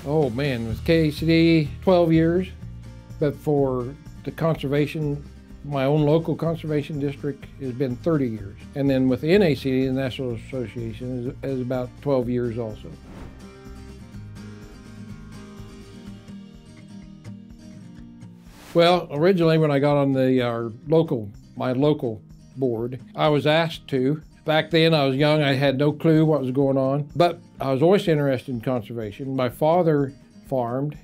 Oh man, with KACD, 12 years, but for the conservation, my own local conservation district has been 30 years. And then with the NACD, the National Association, is about 12 years also. Well, originally when I got on my local board, I was asked to. Back then I was young, I had no clue what was going on, but I was always interested in conservation. My father farmed,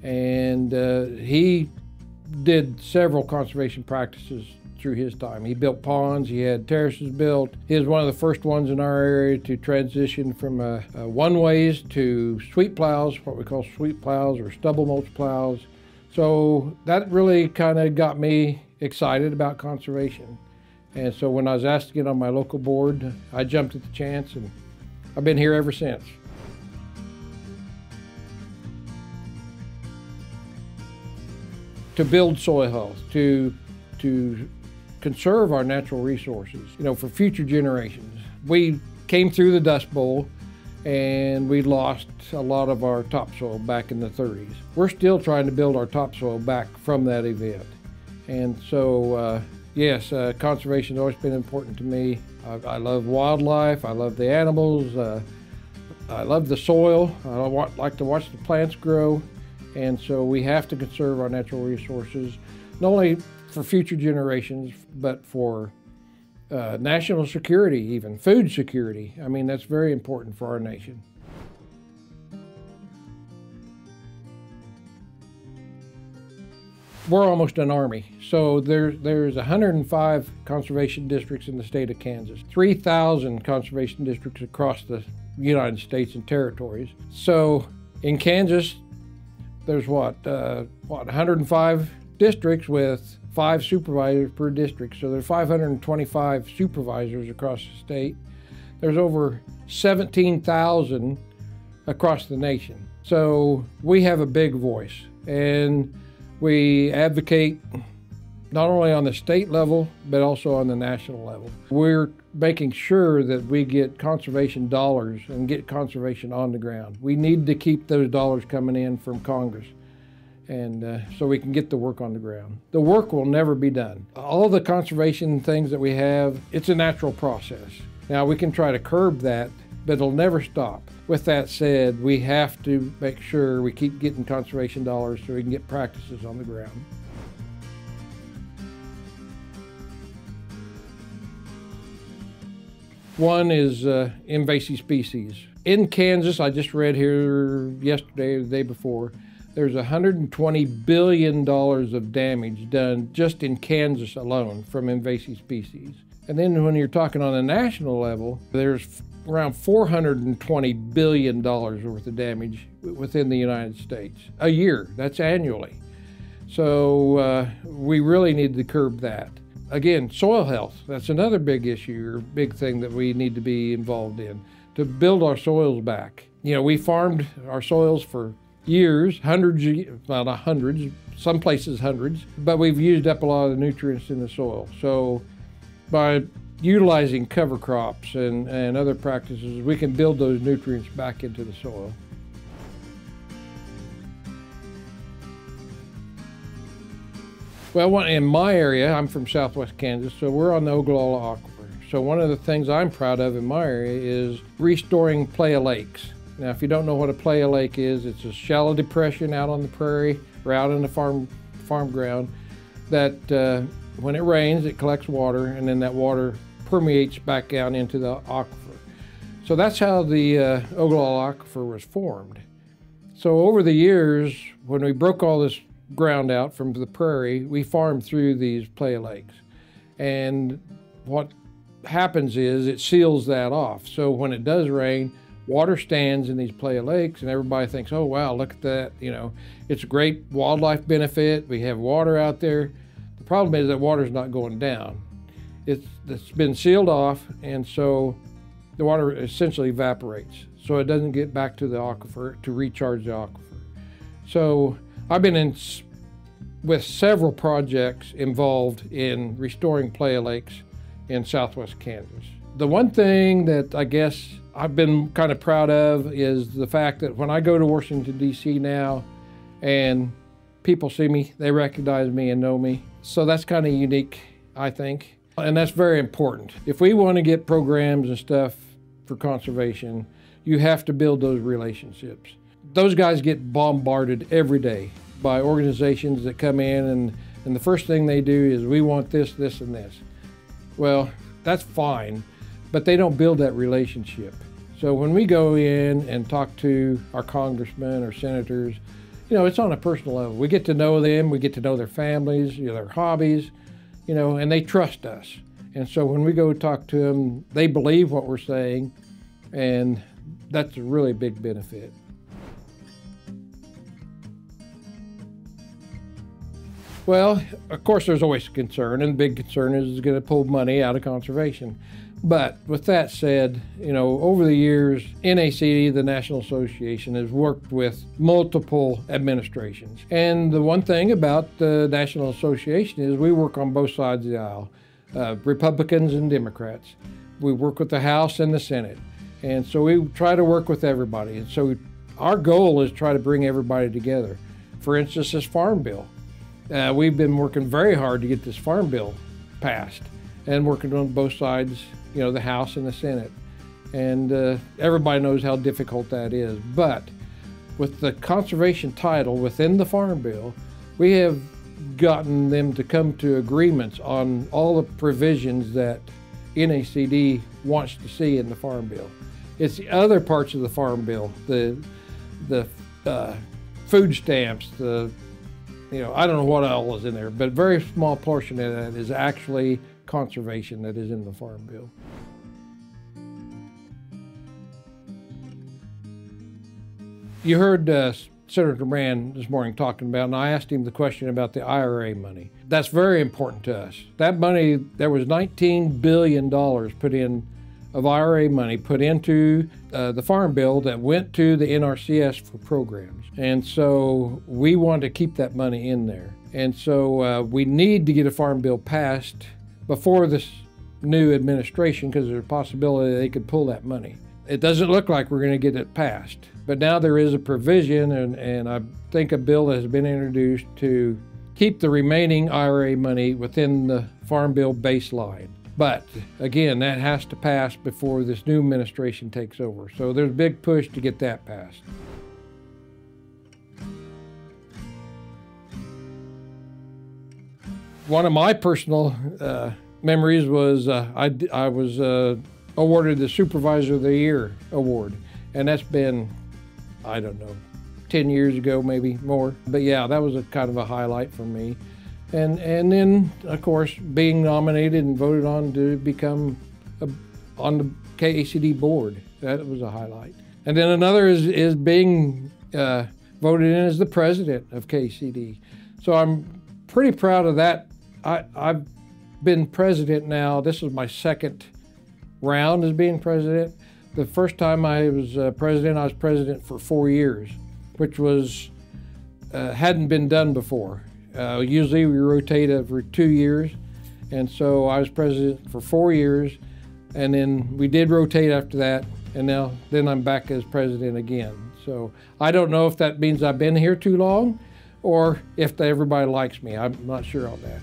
and he did several conservation practices through his time. He built ponds, he had terraces built. He was one of the first ones in our area to transition from one-ways to sweep plows, what we call sweep plows or stubble mulch plows. So that really kind of got me excited about conservation. And so when I was asked to get on my local board, I jumped at the chance, and I've been here ever since. To build soil health, to conserve our natural resources, for future generations. We came through the Dust Bowl and we lost a lot of our topsoil back in the 30s. We're still trying to build our topsoil back from that event. And so, yes, conservation has always been important to me. I love wildlife, I love the animals, I love the soil, I like to watch the plants grow. And so we have to conserve our natural resources, not only for future generations, but for national security, even food security. I mean, that's very important for our nation. We're almost an army. So there's 105 conservation districts in the state of Kansas, 3,000 conservation districts across the United States and territories. So in Kansas, there's what 105 districts with 5 supervisors per district. So there's 525 supervisors across the state. There's over 17,000 across the nation. So we have a big voice, and we advocate not only on the state level, but also on the national level. We're making sure that we get conservation dollars and get conservation on the ground. We need to keep those dollars coming in from Congress, and so we can get the work on the ground. The work will never be done. All the conservation things that we have, it's a natural process. Now we can try to curb that, but it'll never stop. With that said, we have to make sure we keep getting conservation dollars so we can get practices on the ground. One is invasive species. In Kansas, I just read here yesterday or the day before, there's $120 billion of damage done just in Kansas alone from invasive species. And then when you're talking on a national level, there's around $420 billion worth of damage within the United States a year. That's annually. So we really need to curb that. Again, soil health, that's another big issue or big thing that we need to be involved in, to build our soils back. We farmed our soils for years, well, not hundreds, some places hundreds, but we've used up a lot of the nutrients in the soil. So by utilizing cover crops and other practices, we can build those nutrients back into the soil. Well, in my area, I'm from southwest Kansas, so we're on the Ogallala Aquifer. So one of the things I'm proud of in my area is restoring playa lakes. Now, if you don't know what a playa lake is, it's a shallow depression out on the prairie or out in the farm ground that when it rains, it collects water, and then that water permeates back down into the aquifer. So that's how the Ogallala Aquifer was formed. So over the years, when we broke all this ground out from the prairie, we farmed through these playa lakes. And what happens is it seals that off. So when it does rain, water stands in these playa lakes, and everybody thinks, oh wow, look at that, it's a great wildlife benefit. We have water out there. The problem is that water's not going down. It's been sealed off, and so the water essentially evaporates. So it doesn't get back to the aquifer to recharge the aquifer. So I've been with several projects involved in restoring playa lakes in southwest Kansas. The one thing that I guess I've been kind of proud of is the fact that when I go to Washington, D.C. now and people see me, they recognize me and know me. So that's kind of unique, I think. And that's very important. If we want to get programs and stuff for conservation, you have to build those relationships. Those guys get bombarded every day by organizations that come in and the first thing they do is, we want this, this, and this. Well, that's fine, but they don't build that relationship. So when we go in and talk to our congressmen or senators, you know, it's on a personal level. We get to know them, we get to know their families, you know, their hobbies, you know, and they trust us. And so when we go talk to them, they believe what we're saying, and that's a really big benefit. Well, of course, there's always a concern, and the big concern is going to pull money out of conservation. But with that said, you know, over the years, NACD, the National Association, has worked with multiple administrations. And the one thing about the National Association is we work on both sides of the aisle, Republicans and Democrats. We work with the House and the Senate. And so we try to work with everybody. And so our goal is to try to bring everybody together. For instance, this farm bill. We've been working very hard to get this farm bill passed and working on both sides, you know, the House and the Senate. And everybody knows how difficult that is. But with the conservation title within the farm bill, we have gotten them to come to agreements on all the provisions that NACD wants to see in the farm bill. It's the other parts of the farm bill, the food stamps, you know, I don't know what all is in there, but a very small portion of that is actually conservation that is in the farm bill. You heard Senator Brand this morning talking about, and I asked him the question about the IRA money. That's very important to us. That money, there was $19 billion put in of IRA money put into the farm bill that went to the NRCS for programs. And so we want to keep that money in there. And so we need to get a farm bill passed before this new administration, because there's a possibility they could pull that money. It doesn't look like we're going to get it passed, but now there is a provision, and I think a bill has been introduced to keep the remaining IRA money within the farm bill baseline. But again, that has to pass before this new administration takes over. So there's a big push to get that passed. One of my personal memories was I was awarded the Supervisor of the Year award, and that's been, I don't know, 10 years ago, maybe more. But yeah, that was a kind of a highlight for me. And then, of course, being nominated and voted on to become on the KACD board, that was a highlight. And then another is being voted in as the president of KACD. So I'm pretty proud of that. I've been president now. This is my second round as being president. The first time I was president for 4 years, which was hadn't been done before. Usually we rotate every 2 years, and so I was president for 4 years, and then we did rotate after that, and then I'm back as president again. So I don't know if that means I've been here too long, or if everybody likes me. I'm not sure on that.